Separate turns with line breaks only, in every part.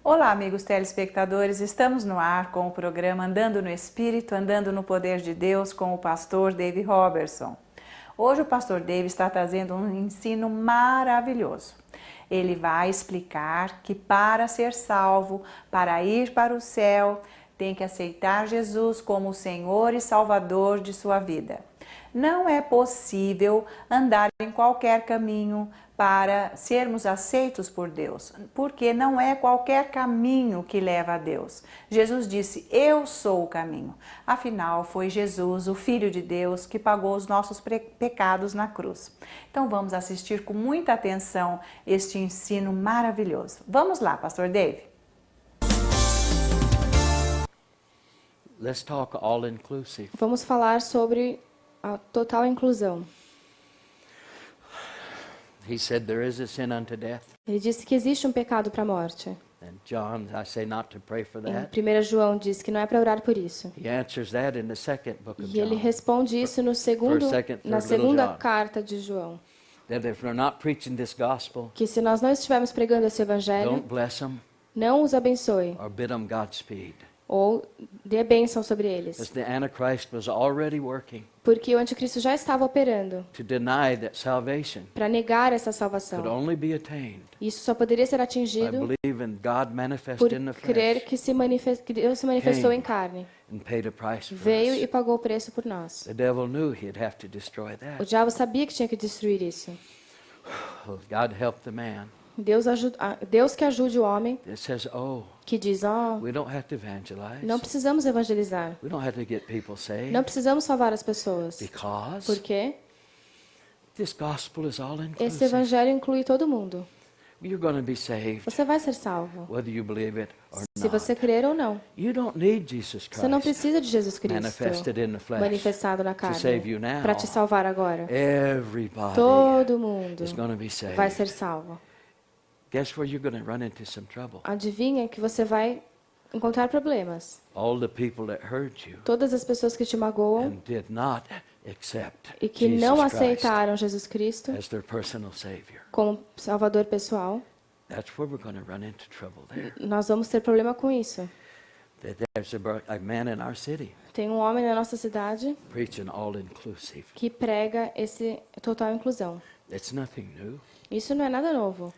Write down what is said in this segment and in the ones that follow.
Olá, amigos telespectadores, estamos no ar com o programa Andando no Espírito, Andando no Poder de Deus com o pastor Dave Robertson. Hoje o pastor Dave está trazendo um ensino maravilhoso. Ele vai explicar que para ser salvo, para ir para o céu, tem que aceitar Jesus como o Senhor e Salvador de sua vida. Não é possível andar em qualquer caminho para sermos aceitos por Deus, porque não é qualquer caminho que leva a Deus. Jesus disse, eu sou o caminho. Afinal, foi Jesus, o Filho de Deus, que pagou os nossos pecados na cruz. Então vamos assistir com muita atenção este ensino maravilhoso. Vamos lá, pastor Dave.
Let's talk all inclusive.
Vamos falar sobre a total inclusão.
He said there is a sin unto death.
Ele disse que existe um pecado para a morte.
And John, I say not to pray for
Em
that.
1 João diz que não é para orar por isso.
He answers that in the second book of
E ele
John.
responde isso no segundo, na segunda carta de João.
That if we're not preaching this gospel,
Que se nós não estivermos pregando esse evangelho,
don't bless them
não os abençoe
or bid them Godspeed.
ou dê bênção sobre eles.
As the Antichrist was already working
Porque o anticristo já estava operando
to deny that salvation
para negar essa
could
salvação.
only be attained
Isso só poderia ser
by
atingido
believing God
por
manifested in the
crer
flesh
que Deus se manifestou
Came.
em carne.
and paid a price for
Veio e
us.
pagou o preço por nós.
The devil knew he'd have to destroy
O
that.
diabo sabia que tinha que destruir isso.
God help the man
Deus que ajude o homem
that says, oh,
que diz,
we don't have to evangelize.
não precisamos evangelizar.
We don't have to get people saved.
Não precisamos salvar as pessoas.
Because
Porque
this gospel is all
esse
inclusive.
evangelho inclui todo mundo.
You're going to be saved
Você vai ser salvo,
whether you believe it or
se você
not.
crer ou não.
You don't need Jesus
Você não
Christ
precisa de Jesus Cristo
manifested in the flesh
manifestado na
to save you
carne
now.
para te salvar agora.
Everybody
Todo mundo
is going to be saved.
vai ser salvo.
Guess where you're going to run into some trouble?
Adivinha que você vai encontrar problemas.
All the people that hurt you
Todas as pessoas que te magoam
and did not accept
e que
Jesus
não
Christ
aceitaram Jesus Cristo
as their personal Savior.
como Salvador pessoal,
That's where we're going to run into trouble there.
nós vamos ter problema com isso.
There's a man in our city
Tem um homem na nossa cidade
preaching all inclusive.
que prega esse total inclusão.
It's nothing new.
Isso não é nada novo.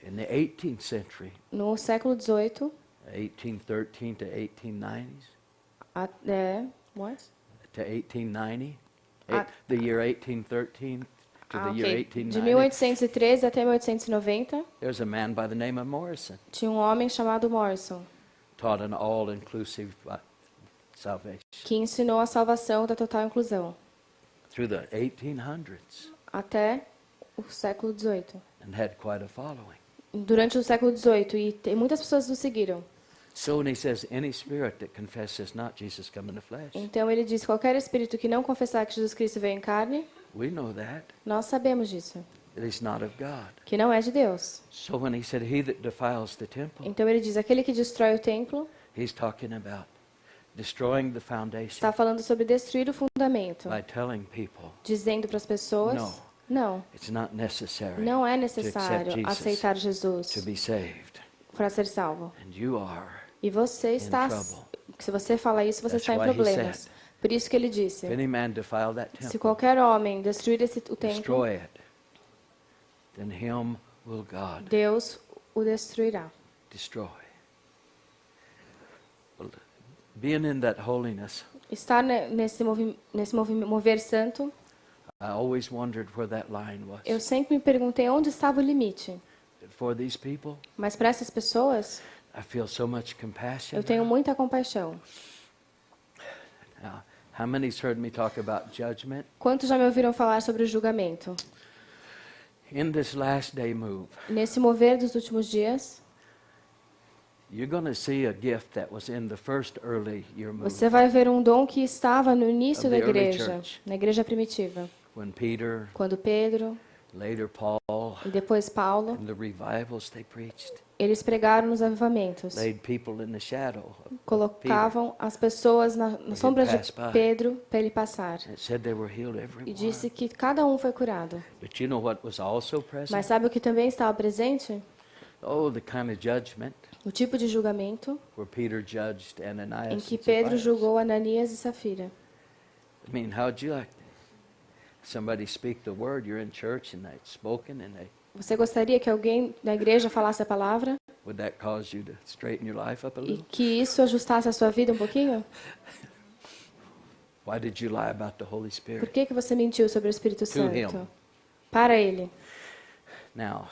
In the 18th century,
No século XVIII,
1813 to 1890s,
what?
to 1890,
Ah.
the year 1813 to the year
Ok. De
1890,
1813 até 1890,
there's a man by the name of Morrison
tinha um homem chamado Morrison
taught an all-inclusive salvation
que ensinou a salvação da total inclusão
through the 1800s
até o século XVIII.
and had quite a following.
Durante o século XVIII, e muitas pessoas o seguiram.
So when he says, any spirit that confesses not Jesus come in the flesh,
Então ele diz, qualquer espírito que não confessar que Jesus Cristo veio em carne,
we know that
nós sabemos disso,
he's not of God.
que não é de Deus.
So when he said, he that defiles the temple,
Então ele diz, aquele que destrói o templo,
he's talking about destroying the foundation
está falando sobre destruir o fundamento,
by telling people,
dizendo para as pessoas, não,
it's not necessary
não é
to
necessário
accept Jesus
aceitar Jesus
to be saved.
para ser salvo.
And you are.
E você está,
trouble.
se você fala isso, você
That's
está em
why he
problemas.
said,
Por isso que ele disse,
If any man defile that
se
temple,
qualquer homem destruir o templo,
destroy it, then him will God
Deus o destruirá.
destroy. Well, being in that holiness,
Estar nesse mover santo,
I always wondered where that line was.
eu sempre me perguntei onde estava o limite.
For these people,
Mas para essas pessoas,
I feel so much compassion.
eu tenho muita compaixão.
Now, how many's heard me talk about judgment?
Quantos já me ouviram falar sobre o julgamento?
In this last day move,
Nesse mover dos últimos dias,
you're going to see a gift that was in the first early year move.
você vai ver um dom que estava no início
Of
da
the early
igreja,
church.
na igreja primitiva.
When Peter,
Quando Pedro
later Paul,
e depois Paulo,
and the revivals they preached,
eles pregaram nos avivamentos.
laid people in the shadow of Peter.
Colocavam as pessoas na sombra de
pass by.
Pedro para ele passar.
It said they were healed
E
everyone.
disse que cada um foi curado.
But you know what was also present?
Mas sabe o que também estava presente?
Oh, the kind of judgment
O tipo de julgamento
where Peter judged Ananias
em que
and
Pedro
Sapphira.
julgou Ananias e Safira.
I mean, how'd you like somebody speak the word? You're in church and they've spoken and they
Você gostaria que alguém na igreja falasse a palavra
would that cause you to straighten your life up a
e
little?
que isso ajustasse a sua vida um pouquinho?
Why did you lie about the Holy
Por
Spirit?
que você mentiu sobre o Espírito
To him.
Santo? Para ele.
Now,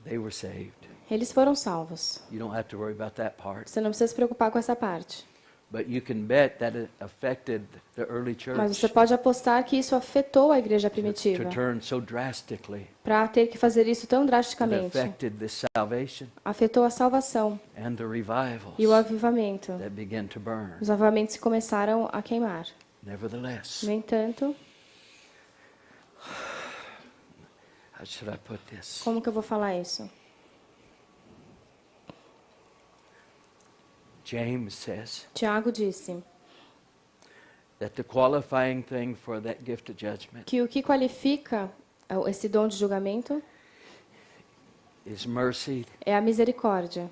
they were saved.
Eles foram salvos.
You don't have to worry about that part.
Você não precisa se preocupar com essa parte.
But you can bet that it affected the early church
Mas você pode apostar que isso afetou a igreja
to
primitiva.
turn so drastically.
Para ter que fazer isso tão
It
drasticamente.
affected the salvation
Afetou a salvação
and the revivals
e o avivamento.
that began to burn.
Os avivamentos começaram a queimar.
Nevertheless,
No entanto,
how should I put this?
como que eu vou falar isso?
James says
Tiago disse
that the qualifying thing for that gift of judgment
que o que qualifica esse dom de julgamento
is mercy.
é a misericórdia.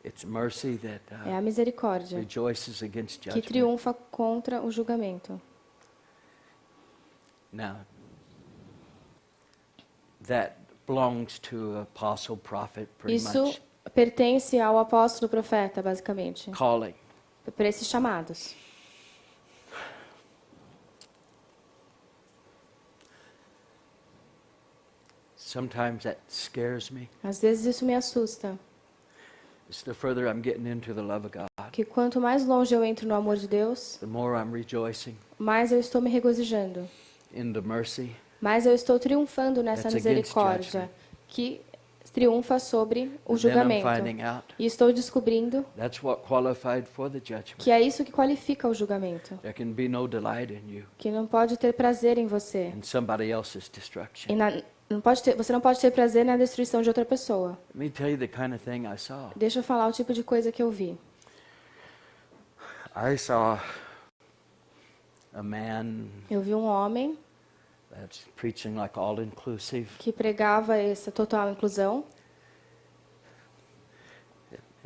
It's mercy that
É a misericórdia
rejoices against
que
judgment.
triunfa contra o julgamento.
Now, that belongs to apostle, prophet, pretty
Isso
much.
pertence ao apóstolo profeta, basicamente,
Calling.
para esses chamados.
Sometimes that scares me.
Às vezes isso me assusta,
It's the further I'm getting into the love of God,
que quanto mais longe eu entro no amor de Deus,
the more I'm rejoicing
mais eu estou me regozijando,
in the mercy
mais eu estou triunfando nessa
That's against
misericórdia
judgment.
que triunfa sobre o
And then I'm
julgamento.
finding out
E estou descobrindo
that's what qualified for the judgment.
que é isso que qualifica o julgamento,
There can be no delight in you
que não pode ter prazer em você.
in somebody else's destruction.
E você não pode ter prazer na destruição de outra pessoa.
Let me tell you the kind of thing I saw.
Deixa eu falar o tipo de coisa que eu vi.
I saw a man
Eu vi um homem
that's preaching like all-inclusive.
que pregava essa total inclusão.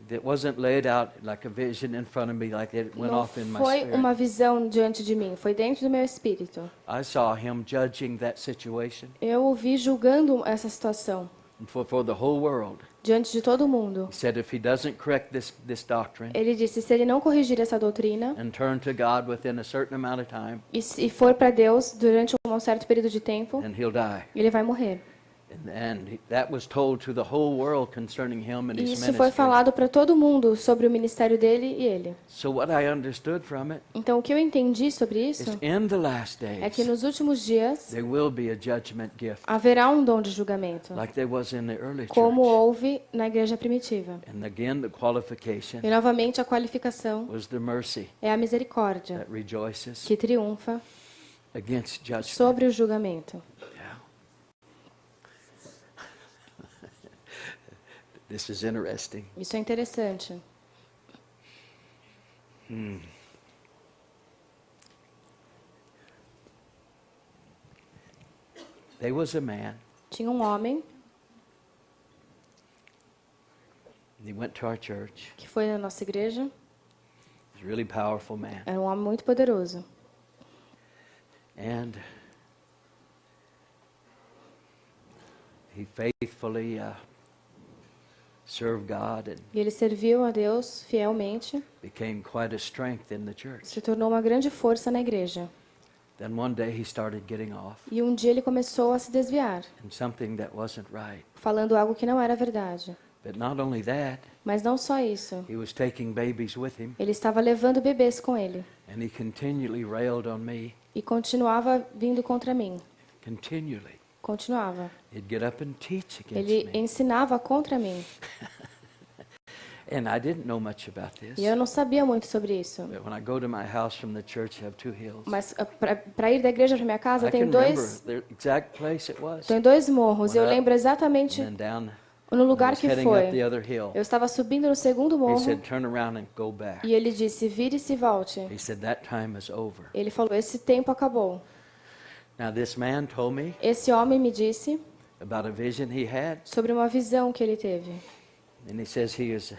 It wasn't laid out like a vision in front of me, like it went
Não
off in my
foi
spirit.
uma visão diante de mim, foi dentro do meu espírito.
I saw him judging that situation
Eu o vi julgando essa situação
for the whole world.
diante de todo mundo.
He said if he doesn't correct this doctrine
Ele disse, se ele não corrigir essa doutrina
and turn to God within a certain amount of time,
e for para Deus durante um certo período de tempo,
then he'll die.
ele vai morrer.
And that was told to the whole world concerning him and
E
his
isso
ministry.
foi falado para todo mundo sobre o ministério dele e ele.
So what I understood from it
Então, o que eu entendi sobre
is
isso
in the last
é que
days
nos últimos dias
there will be a judgment gift
haverá um dom de julgamento,
like there was in the early
como
church.
houve na igreja primitiva.
And again the qualification
E novamente a qualificação
was the mercy
é a misericórdia,
that rejoices
que triunfa
against judgment.
sobre o julgamento.
Yeah. This is interesting.
Isso é interessante.
There was a man,
Tinha um homem
he went to our church.
que foi na nossa igreja,
He's a really powerful man.
era um homem muito poderoso.
And he faithfully served God and
E ele serviu a Deus fielmente,
became quite a strength in the church.
se tornou uma grande força na igreja.
Then one day he started getting off
E um dia ele começou a se desviar,
in something that wasn't right.
falando algo que não era verdade.
But not only that,
Mas não só isso.
he was taking babies with him
Ele estava levando bebês com ele
and he continually railed on me.
e continuava vindo contra mim.
Continually.
Continuava.
He'd get up and teach against
Ele
me.
ensinava contra mim.
And I didn't know much about this.
E eu não sabia muito sobre isso.
But when I go to my house from the church, I have two hills.
Mas para ir da igreja para minha casa
I
tem
can remember
dois,
the exact place it was.
tem dois morros. E eu
Went up
lembro exatamente
And then down,
no
I
lugar
was
que
heading up the
foi.
other hill.
Eu estava subindo no segundo
He
morro
said, turn around and go back.
e ele disse, vire-se e volte.
He said, that time is over.
Ele falou, esse tempo acabou.
Now this man told me
Esse homem me disse
about a vision he had.
Sobre uma visão que ele teve.
And he says he was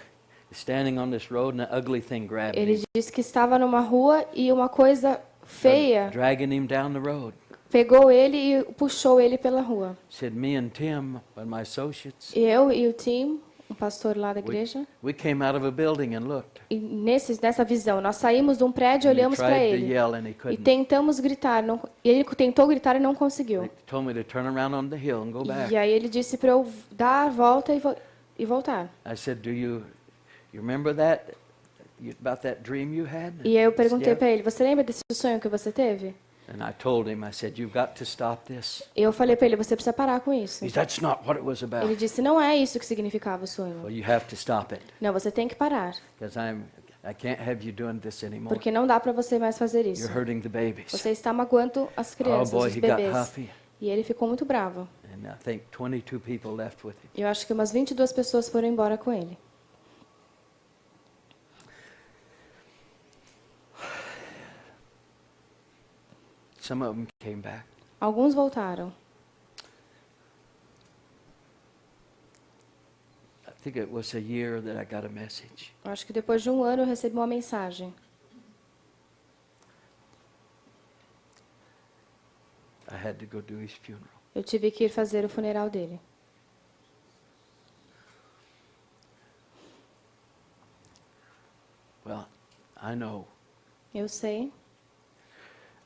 standing on this road and an ugly thing grabbed
Ele
him,
disse que estava numa rua e uma coisa feia
dragging him down the road.
pegou ele e puxou ele pela rua.
Said me and Tim, one of my associates,
E eu e o Tim, um pastor lá da igreja,
we came out of a building and looked.
e nessa visão, nós saímos de um prédio e
And he
olhamos para
tried to
ele.
yell and he
E
couldn't.
tentamos gritar. E ele tentou gritar e não conseguiu.
They told me to turn around on the hill and go back.
E aí ele disse para eu dar a volta e voltar.
I said, "Do you remember that about that dream you had?"
E aí eu perguntei
Yeah.
para ele, você lembra desse sonho que você teve?
And I told him, I said, "You've got to stop this."
E eu falei para ele, você precisa parar com isso.
He said, "That's not what it was
Ele
about."
disse, não é isso que significava o sonho.
Well, you have to stop it
Não, você tem que parar,
because I can't have you doing this anymore.
porque não dá para você mais fazer isso.
You're hurting the babies.
Você está magoando as crianças,
Oh boy,
os
he got
bebês.
huffy.
E ele ficou muito bravo.
And I think 22 people left with him.
E eu acho que umas 22 pessoas foram embora com ele.
Some of them came back.
Alguns voltaram.
I think it was a year that I got a message.
Eu acho que depois de um ano eu recebi uma mensagem.
I had to go do his funeral.
Eu tive que ir fazer o funeral dele.
Well, I know
Eu sei.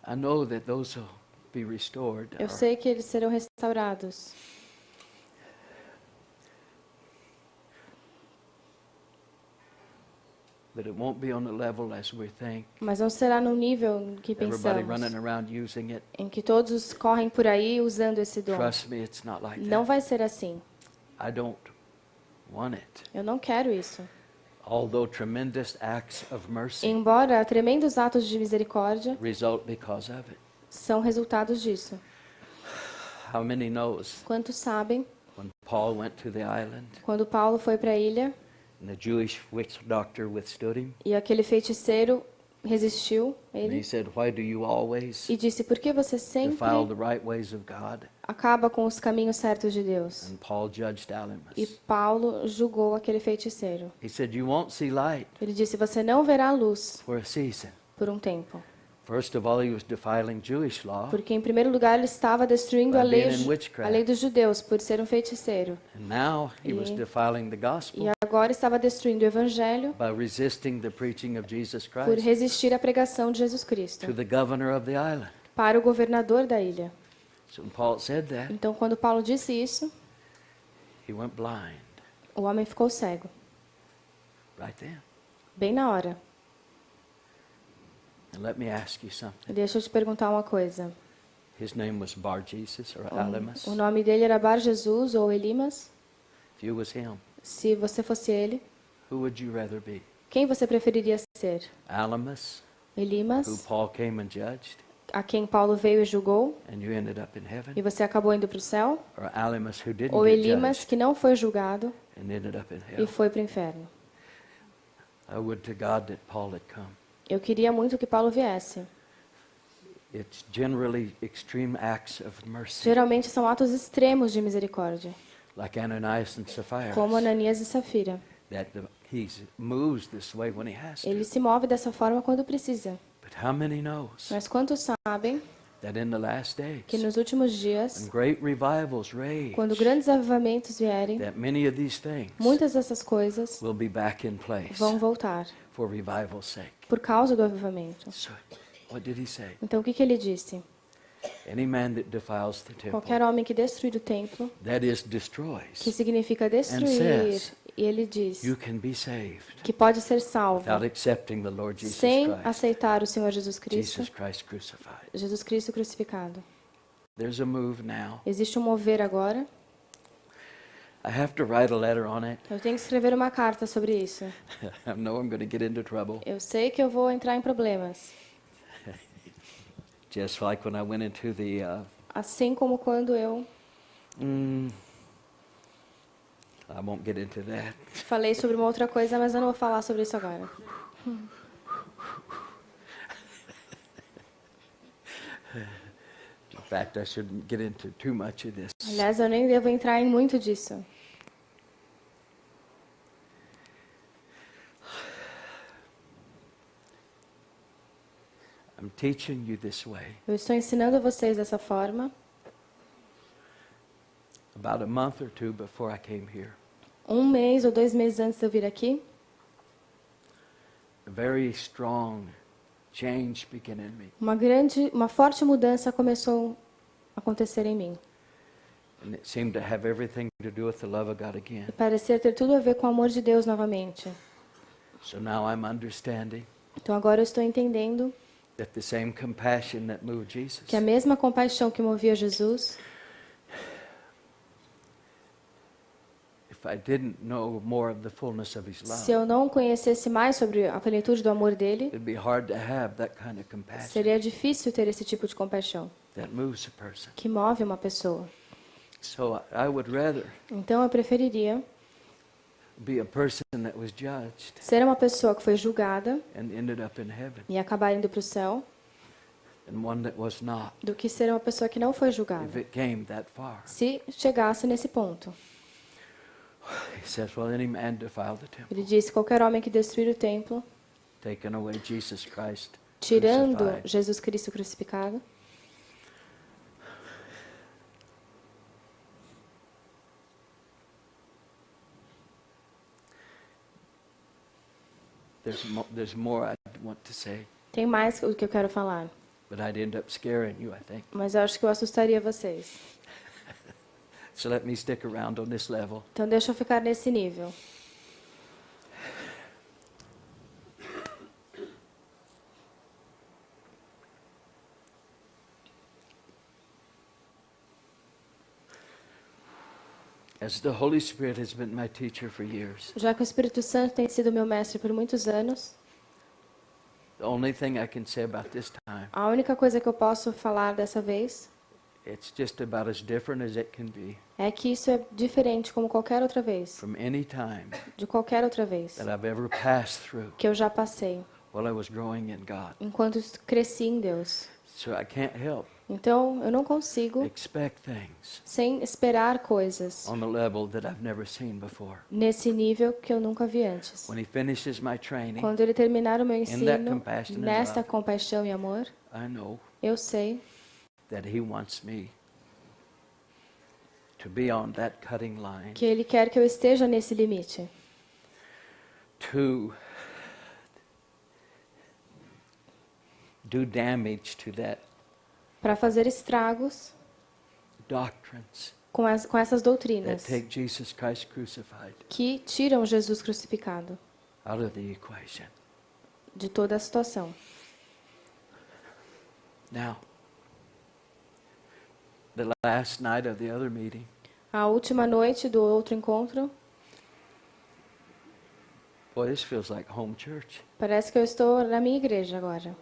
that those will be restored.
Eu sei que eles serão restaurados.
But it won't be on the level as we think.
Mas não será no nível que
Everybody
pensamos,
running around using it.
em que todos correm por aí usando esse dom.
Trust me, it's not like
Não
that.
vai ser assim.
I don't want it.
Eu não quero isso.
Although tremendous acts of mercy
Embora tremendos atos de misericórdia
result because of it.
são resultados disso.
How many knows
Quantos sabem,
when Paul went to the island
quando Paulo foi para a ilha
and the Jewish witch doctor withstood him?
e aquele feiticeiro resistiu a
And he
ele
said, "Why do you always
e disse, por que você sempre
defile the right ways of God?"
acaba com os caminhos certos de Deus?
And Paul judged
E
Elymas.
Paulo julgou aquele feiticeiro.
He said, "You won't see light
Ele disse, você não verá a luz
for a season."
por um tempo.
First of all, he was defiling Jewish law,
Porque, em primeiro lugar, ele estava destruindo a
By
lei,
being in witchcraft.
a lei dos judeus por ser um feiticeiro.
and now he was
E-
defiling the
E
gospel
agora estava destruindo o evangelho
by resisting the preaching of Jesus
por
Christ
resistir à pregação de Jesus Cristo
to the governor of the island.
para o governador da ilha.
So when Paul said that,
Então, quando Paulo disse isso,
he went blind
o homem ficou cego,
right then.
bem na hora.
And let me ask you something.
Deixa eu te perguntar uma coisa.
His name was Bar Jesus or Elymas.
O nome dele era Bar Jesus ou Elimas.
If you was him,
Se você fosse ele,
who would you rather be?
quem você preferiria ser?
Elymas, who
Elimas,
Paul came and judged,
a quem Paulo veio e julgou,
and you ended up in heaven?
e você acabou indo para o céu?
Or Elymas, who didn't
Ou
get
Elimas,
judged
que não foi julgado
and ended up in
e
hell?
foi para o inferno?
I would to God that Paul had come.
Eu queria muito que Paulo viesse.
It's generally extreme acts of mercy,
Geralmente são atos extremos de misericórdia,
like Ananias and Sapphira,
como Ananias e Safira.
that he moves this way when he has to.
Ele se move dessa forma quando precisa.
But how many knows
Mas quantos sabem
that in the last days,
que nos últimos dias,
when great revivals rage,
quando grandes avivamentos vierem,
that many of these things
muitas dessas coisas
will be back in place
vão voltar
for revival's sake.
por causa do avivamento.
So, what did he say?
Então o que ele disse?
Any man that defiles the temple,
Qualquer homem que destruir o templo,
that is, destroys,
que significa destruir,
says,
e ele diz
you can be saved
que pode ser salvo
without accepting the Lord Jesus
sem
Christ,
aceitar o Senhor Jesus Cristo,
Jesus Christ crucified.
Jesus Cristo crucificado.
There's a move now.
Existe um mover agora.
I have to write a letter on it.
Eu tenho que escrever uma carta sobre isso.
I know I'm going to get into trouble.
Eu sei que eu vou entrar em problemas.
Just like when I went into the
Assim como quando eu
I won't get into that.
falei sobre uma outra coisa, mas eu não vou falar sobre isso agora.
fact, I shouldn't get into too much of this.
Aliás, eu nem devo entrar em muito disso.
I'm teaching you this way.
Eu estou ensinando vocês dessa forma.
About a month or two before I came here,
1 mês ou 2 meses antes de eu vir aqui,
a very strong change began in me.
uma forte mudança começou a acontecer em mim.
And it seemed to have everything to do with the love of God again.
E parecia ter tudo a ver com o amor de Deus novamente.
So now I'm understanding
Então agora eu estou entendendo
that the same compassion that moved Jesus
que a mesma compaixão que movia Jesus,
if I didn't know more of the fullness of his
se
love,
eu não conhecesse mais sobre a plenitude do amor dele,
it'd be hard to have that kind of compassion
seria difícil ter esse tipo de compaixão
that moves a person.
que move uma pessoa.
So I would rather
Então eu preferiria
be a person that was judged
ser uma pessoa que foi julgada
and ended up in heaven
e acabar indo para o céu
than one that was not,
do que ser uma pessoa que não foi
if
julgada,
it came that far.
se chegasse nesse ponto.
He says, well, any man defile the temple,
Ele disse: qualquer homem que destruir o templo,
taking away Jesus Christ
tirando
crucified,
Jesus Cristo crucificado,
there's more I want to say,
tem mais o que eu quero falar,
but I'd end up scaring you, I think.
mas eu acho que eu assustaria vocês.
So let me stick around on this level.
Então deixa eu ficar nesse nível.
As the Holy Spirit has been my teacher for years,
Já que o Espírito Santo tem sido meu mestre por muitos anos,
the only thing I can say about this time,
a única coisa que eu posso falar dessa vez
it's just about as different as it can be
é que isso é diferente como qualquer outra vez,
from any time
de qualquer outra vez
that I've ever passed through
que eu já passei,
while I was growing in God.
enquanto cresci em Deus.
So I can't help
Então, eu não consigo,
expect things
sem esperar coisas,
on the level that I've never seen before.
nesse nível que eu nunca vi antes.
When he finishes my training,
Quando ele terminar o meu ensino,
compassion and
nesta
love,
compaixão e amor,
I know
eu sei
that he wants me to be on that cutting line,
que ele quer que eu esteja nesse limite,
to do damage to that
para fazer estragos
doctrines
com essas
that
doutrinas
take Jesus Christ crucified
que tiram Jesus crucificado
out of the equation.
de toda a situação.
Now, the last night of the other meeting,
A última noite do outro encontro,
boy, this feels like home church.
parece que eu estou na minha igreja agora.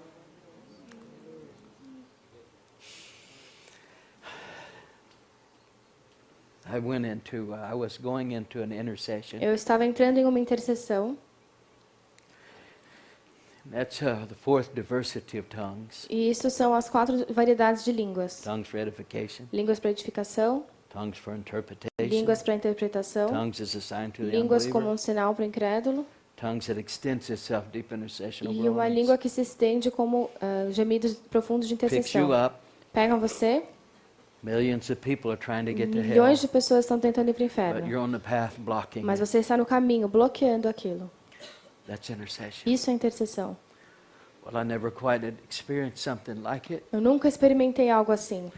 I was going into an intercession.
Eu estava entrando em uma intercessão,
That's the fourth diversity of tongues.
e isso são as 4 variedades de línguas.
Tongues for edification,
Línguas para edificação,
tongues for interpretation,
línguas para interpretação,
tongues as a sign to the
línguas como
unbeliever,
um sinal para o incrédulo,
tongues that extends itself deep intercessional
e uma
groanings.
língua que se estende como gemidos profundos de
Picks you
intercessão.
up.
Pegam você,
Millions of people are trying to get to hell,
milhões de pessoas estão tentando ir para o
but
inferno,
you're on the path blocking
mas
it.
você está no caminho, bloqueando aquilo.
That's intercession.
Isso é intercessão.
Well, I never quite had experienced something like it,
Eu nunca experimentei algo assim,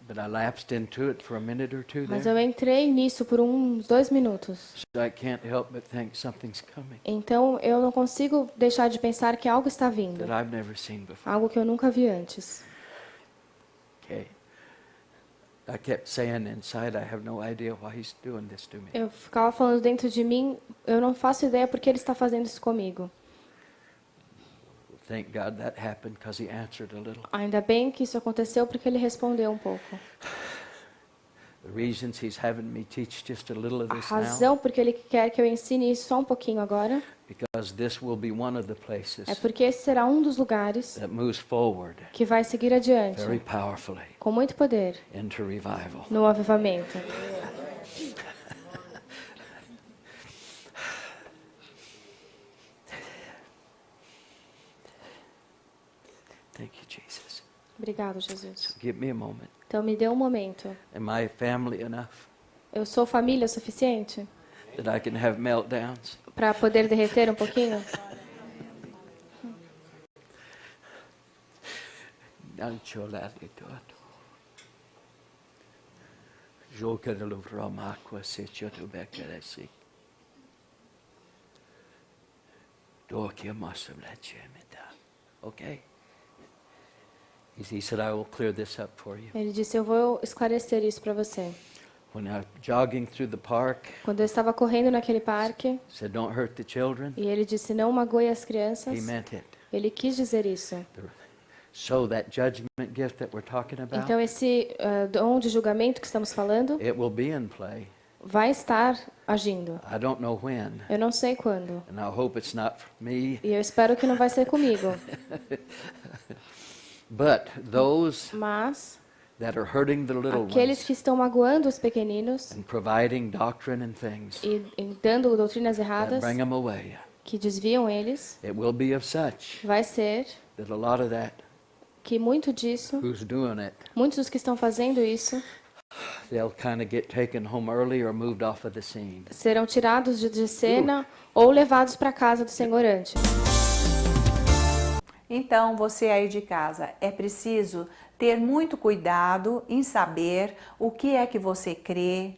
but I lapsed into it for a minute or two
mas
there.
eu entrei nisso por uns 2 minutos.
So I can't help but think something's coming
Então, eu não consigo deixar de pensar que algo está vindo,
that I've never seen before.
algo que eu nunca vi antes.
Okay. I kept saying inside, I have no idea why he's doing this to me.
Eu ficava falando dentro de mim, eu não faço ideia porque ele está fazendo isso comigo.
Thank God that happened because he answered a little.
Ainda bem que isso aconteceu porque ele respondeu um pouco.
The reasons he's having me teach just a little of
A
this now,
razão porque ele quer que eu ensine isso só um pouquinho agora
because this will be one of the places
é porque esse será um dos lugares
that moves forward
que vai seguir adiante
very powerfully
com muito poder
into revival.
no avivamento.
Thank you, Jesus.
Obrigado, Jesus.
Give me a moment.
Então me dê um momento.
Am I family enough
Eu sou família o suficiente
that I can have meltdowns?
para poder derreter um pouquinho?
Okay. He said, I will clear this up for you.
Ele disse, eu vou esclarecer isso para você.
When I was jogging through the park,
Quando eu estava correndo naquele parque,
said, don't hurt the children.
e ele disse, não magoe as crianças,
He meant it.
ele quis dizer isso.
So that judgment gift that we're talking about,
Então esse dom de julgamento que estamos falando
it will be in play.
vai estar agindo.
I don't know when,
Eu não sei quando.
and I hope it's not for me.
E eu espero que não vai ser comigo.
But those
Mas
that are hurting the little
aqueles
ones
que estão magoando os pequeninos
and providing doctrine and things
e dando doutrinas
that
erradas
bring them away,
que desviam eles,
it will be of such
vai ser
that a lot of that
que muito disso,
who's doing it,
muitos dos que estão fazendo isso,
they'll kind of get taken home early or moved off of the scene.
serão tirados de cena ou levados para a casa do Senhor antes.
Então, você aí de casa, é preciso ter muito cuidado em saber o que é que você crê,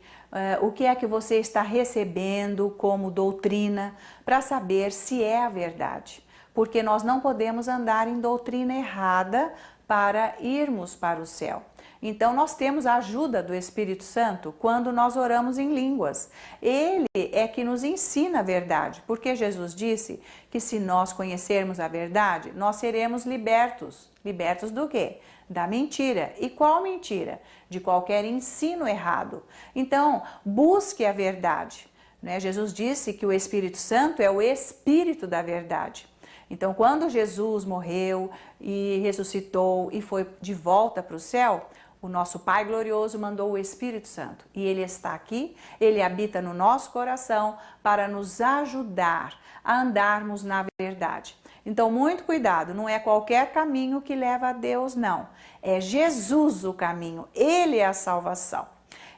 o que é que você está recebendo como doutrina, para saber se é a verdade. Porque nós não podemos andar em doutrina errada para irmos para o céu. Então, nós temos a ajuda do Espírito Santo quando nós oramos em línguas. Ele é que nos ensina a verdade, porque Jesus disse que se nós conhecermos a verdade, nós seremos libertos. Libertos do quê? Da mentira. E qual mentira? De qualquer ensino errado. Então, busque a verdade. Né? Jesus disse que o Espírito Santo é o Espírito da verdade. Então, quando Jesus morreu e ressuscitou e foi de volta para o céu, o nosso Pai glorioso mandou o Espírito Santo. E Ele está aqui, Ele habita no nosso coração para nos ajudar a andarmos na verdade. Então, muito cuidado, não é qualquer caminho que leva a Deus, não. É Jesus o caminho, Ele é a salvação.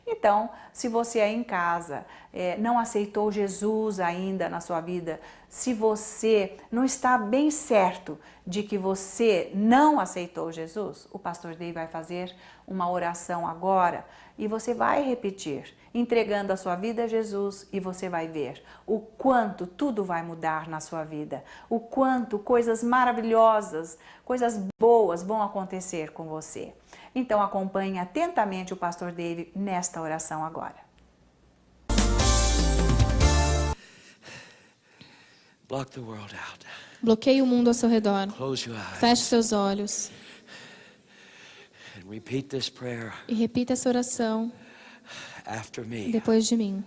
Então, se você aí em casa não aceitou Jesus ainda na sua vida, se você não está bem certo de que você não aceitou Jesus, o pastor Dave vai fazer uma oração agora e você vai repetir, entregando a sua vida a Jesus, e você vai ver o quanto tudo vai mudar na sua vida, o quanto coisas maravilhosas, coisas boas vão acontecer com você. Então acompanhe atentamente o pastor Dave nesta oração agora.
Block the world out.
Bloqueie o mundo ao seu redor.
Close your eyes
Feche seus olhos
and repeat this prayer
e repita essa oração
after me.
depois de mim.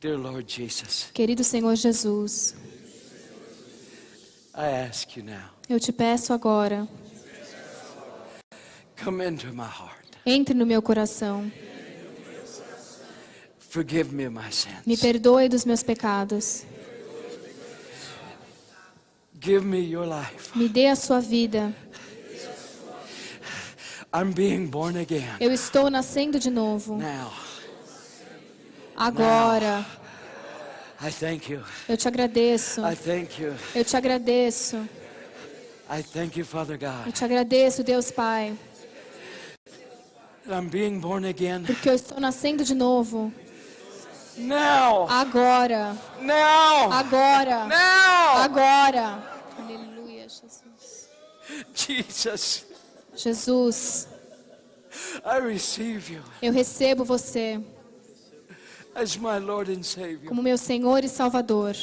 Dear Lord Jesus,
Querido Senhor Jesus,
I ask you now,
eu te peço agora,
come into my heart.
entre no meu coração.
Forgive me my
Me
sins.
perdoe dos meus pecados.
Give me your life.
Me dê a sua vida.
I'm being born again.
Eu estou nascendo de novo.
Now,
Agora.
I thank you.
Eu te agradeço.
I thank you.
Eu te agradeço.
I thank you, Father
Eu
God.
te agradeço, Deus Pai,
that I'm being born again.
porque eu estou nascendo de novo.
Now.
Agora.
Now.
Agora.
Now.
Agora. Aleluia, Jesus.
Jesus,
Jesus,
I receive you
eu recebo você
as my Lord and Savior.
como meu Senhor e Salvador.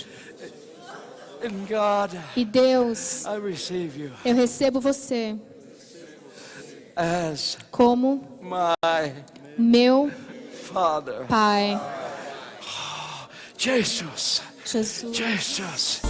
And God,
E Deus,
I receive you
eu recebo você
as
como
my
meu
Father.
Pai,
Jesus.
Jesus.
Jesus.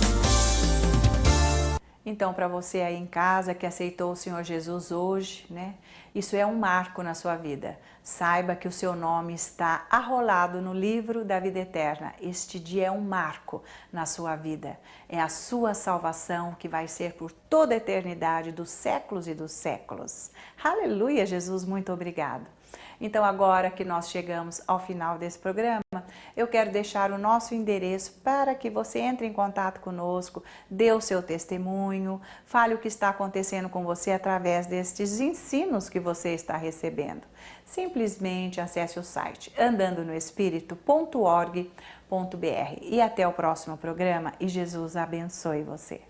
Então, para você aí em casa que aceitou o Senhor Jesus hoje, né? Isso é um marco na sua vida. Saiba que o seu nome está arrolado no livro da vida eterna. Este dia é um marco na sua vida. É a sua salvação que vai ser por toda a eternidade, dos séculos e dos séculos. Aleluia, Jesus, muito obrigado. Então, agora que nós chegamos ao final desse programa, eu quero deixar o nosso endereço para que você entre em contato conosco, dê o seu testemunho, fale o que está acontecendo com você através destes ensinos que você está recebendo. Simplesmente acesse o site andandonoespirito.org.br e até o próximo programa e Jesus abençoe você.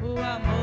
O amor